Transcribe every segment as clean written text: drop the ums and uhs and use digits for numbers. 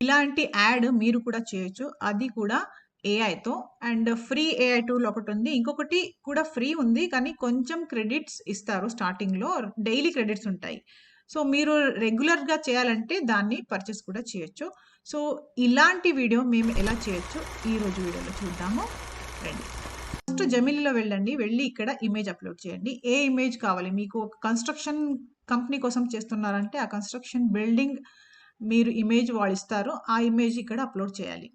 ఇలాంటి యాడ్ మీరు కూడా చేయొచ్చు. అది కూడా ఏఐతో. అండ్ ఫ్రీ ఏఐ టూల్ ఒకటుంది. ఇంకొకటి కూడా ఫ్రీ ఉంది. కానీ కొంచెం క్రెడిట్స్ ఇస్తారు స్టార్టింగ్‌లో. డైలీ క్రెడిట్స్ ఉంటాయి. సో, మీరు రెగ్యులర్‌గా చేయాలంటే దాన్ని పర్చేస్ కూడా చేయొచ్చు. సో, ఇలాంటి వీడియో మేము ఎలా చేయొచ్చో ఈరోజు వీడియోలో చూద్దాము. రండి. ఫస్ట్ జెమినీలో వెళ్ళండి. వెళ్ళి ఇక్కడ ఇమేజ్ అప్‌లోడ్ చేయండి. ఏ ఇమేజ్ కావాలి? మీకు ఒక కన్‌స్ట్రక్షన్ కంపెనీ కోసం చేస్తున్నారంటే ఆ కన్‌స్ట్రక్షన్ బిల్డింగ్ మీరు ఇమేజ్ వాళ్ళిస్తారు. ఆ ఇమేజ్ ఇక్కడ అప్‌లోడ్ చేయాలి.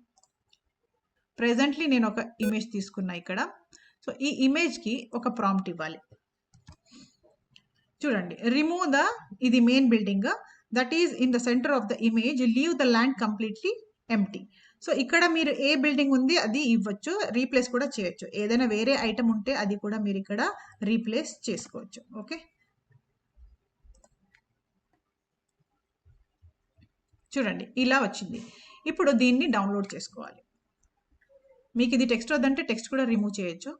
ప్రెజెంట్‌లీ నేను ఒక ఇమేజ్ తీసుకున్నా ఇక్కడ. సో, ఈ ఇమేజ్‌కి ఒక ప్రాంప్ట్ ఇవ్వాలి. చూడండి. రిమూవ్ ద ఇది main building that is in the centre of the image. Leave the land completely empty. So, ఇక్కడ మీరు ఏ బిల్డింగ్ ఉంది అది ఇవ్వచ్చు. రీప్లేస్ కూడా చేయొచ్చు. ఏదైనా వేరే ఐటెమ్ ఉంటే అది కూడా మీరు ఇక్కడ రీప్లేస్ చేసుకోవచ్చు. ఓకే. చూడండి ఇలా వచ్చింది. ఇప్పుడు దీన్ని డౌన్‌లోడ్ చేసుకోవాలి. మీకు ఇది టెక్స్ట్ వద్దంటే టెక్స్ట్ కూడా రిమూవ్ చేయొచ్చు.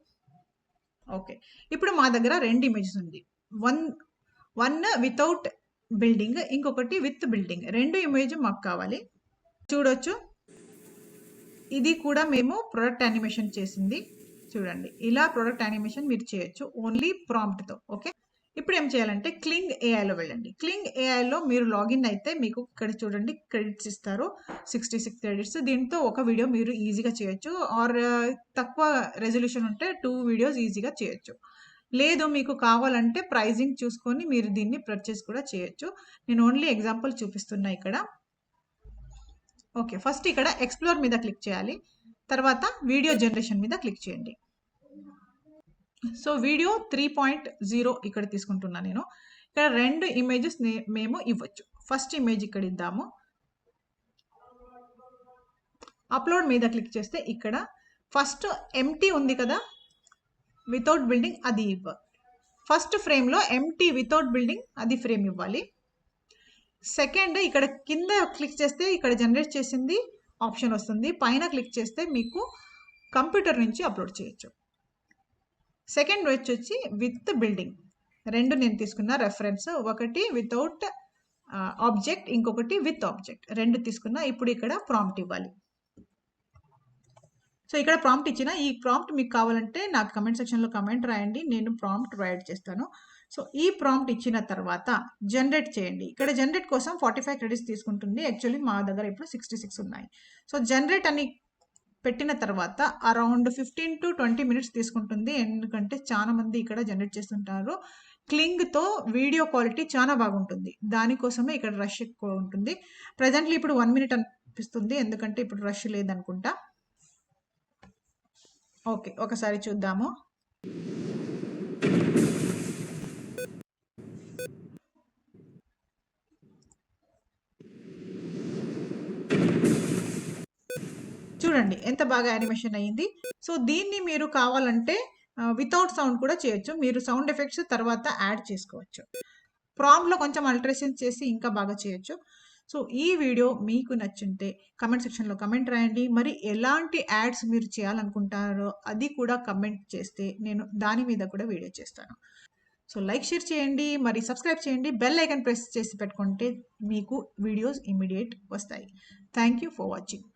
ఓకే. ఇప్పుడు మా దగ్గర 2 ఇమేజెస్ ఉంది. వన్ వితౌట్ బిల్డింగ్, ఇంకొకటి విత్ బిల్డింగ్. 2 ఇమేజ్ మాకు కావాలి. చూడొచ్చు. ఇది కూడా మేము ప్రొడక్ట్ యానిమేషన్ చేసింది. చూడండి. ఇలా ప్రొడక్ట్ యానిమేషన్ మీరు చేయొచ్చు. ఓన్లీ ప్రాంప్ట్‌తో. ఓకే. ఇప్పుడు ఏం చేయాలంటే క్లింగ్ ఏఐలో వెళ్ళండి. క్లింగ్ ఏఐలో మీరు లాగిన్ అయితే మీకు ఇక్కడ చూడండి క్రెడిట్స్ ఇస్తారు. 66 క్రెడిట్స్. దీంతో ఒక వీడియో మీరు ఈజీగా చేయొచ్చు. ఆర్ తక్కువ రెజల్యూషన్ ఉంటే 2 వీడియోస్ ఈజీగా చేయొచ్చు. లేదు మీకు కావాలంటే ప్రైజింగ్ చూసుకొని మీరు దీన్ని పర్చేస్ కూడా చేయొచ్చు. నేను ఓన్లీ ఎగ్జాంపుల్ చూపిస్తున్నా ఇక్కడ. ఓకే. ఫస్ట్ ఇక్కడ ఎక్స్‌ప్లోర్ మీద క్లిక్ చేయాలి. తర్వాత వీడియో జనరేషన్ మీద క్లిక్ చేయండి. సో, వీడియో 3.0 ఇక్కడ తీసుకుంటున్నా నేను. ఇక్కడ 2 ఇమేజెస్ మేము ఇవ్వచ్చు. ఫస్ట్ ఇమేజ్ ఇక్కడ ఇద్దాము. అప్‌లోడ్ మీద క్లిక్ చేస్తే ఇక్కడ ఫస్ట్ ఎంప్టీ ఉంది కదా! వితౌట్ బిల్డింగ్ అది ఫస్ట్ ఫ్రేమ్‌లో ఎంప్టీ వితౌట్ బిల్డింగ్ అది ఫ్రేమ్ ఇవ్వాలి. సెకండ్ ఇక్కడ కింద క్లిక్ చేస్తే ఇక్కడ జనరేట్ చేసింది ఆప్షన్ వస్తుంది. పైన క్లిక్ చేస్తే మీకు కంప్యూటర్ నుంచి అప్‌లోడ్ చేయొచ్చు. సెకండ్ వచ్చి విత్ బిల్డింగ్. 2 నేను తీసుకున్న రెఫరెన్స్. ఒకటి వితౌట్ ఆబ్జెక్ట్, ఇంకొకటి విత్ ఆబ్జెక్ట్. 2 తీసుకున్నా. ఇప్పుడు ఇక్కడ ప్రాంప్ట్ ఇవ్వాలి. సో, ఇక్కడ ప్రాంప్ట్ ఇచ్చిన ఈ ప్రాంప్ట్ మీకు కావాలంటే నాకు కామెంట్ సెక్షన్‌లో కామెంట్ రాయండి. నేను ప్రాంప్ట్ ప్రొవైడ్ చేస్తాను. సో, ఈ ప్రాంప్ట్ ఇచ్చిన తర్వాత జనరేట్ చేయండి. ఇక్కడ జనరేట్ కోసం 45 క్రెడిట్స్ తీసుకుంటుంది. యాక్చువల్లీ మా దగ్గర ఇప్పుడు 66 ఉన్నాయి. సో, జనరేట్ అని పెట్టిన తర్వాత అరౌండ్ 15-20 మినిట్స్ తీసుకుంటుంది. ఎందుకంటే చాలా మంది ఇక్కడ జనరేట్ చేస్తుంటారు. క్లింగ్‌తో వీడియో క్వాలిటీ చాలా బాగుంటుంది. దానికోసమే ఇక్కడ రష్ ఎక్కువ ఉంటుంది. ప్రెజెంట్‌లీ ఇప్పుడు 1 మినిట్ అనిపిస్తుంది. ఎందుకంటే ఇప్పుడు రష్ లేదనుకుంటా. ఓకే. ఒకసారి చూద్దాము. చూడండి ఎంత బాగా యానిమేషన్ అయ్యింది. సో, దీన్ని మీరు కావాలంటే వితౌట్ సౌండ్ కూడా చేయొచ్చు. మీరు సౌండ్ ఎఫెక్ట్స్ తర్వాత యాడ్ చేసుకోవచ్చు. ప్రాంప్ట్‌లో కొంచెం అల్టరేషన్ చేసి ఇంకా బాగా చేయొచ్చు. సో, ఈ వీడియో మీకు నచ్చుంటే కామెంట్ సెక్షన్‌లో కామెంట్ రాయండి. మరి ఎలాంటి యాడ్స్ మీరు చేయాలనుకుంటారో అది కూడా కామెంట్ చేస్తే నేను దాని మీద కూడా వీడియో చేస్తాను. సో, లైక్, షేర్ చేయండి. మరి సబ్స్క్రైబ్ చేయండి. బెల్ ఐకాన్ ప్రెస్ చేసి పెట్టుకుంటే మీకు వీడియోస్ ఇమ్మీడియేట్ వస్తాయి. Thank you for watching.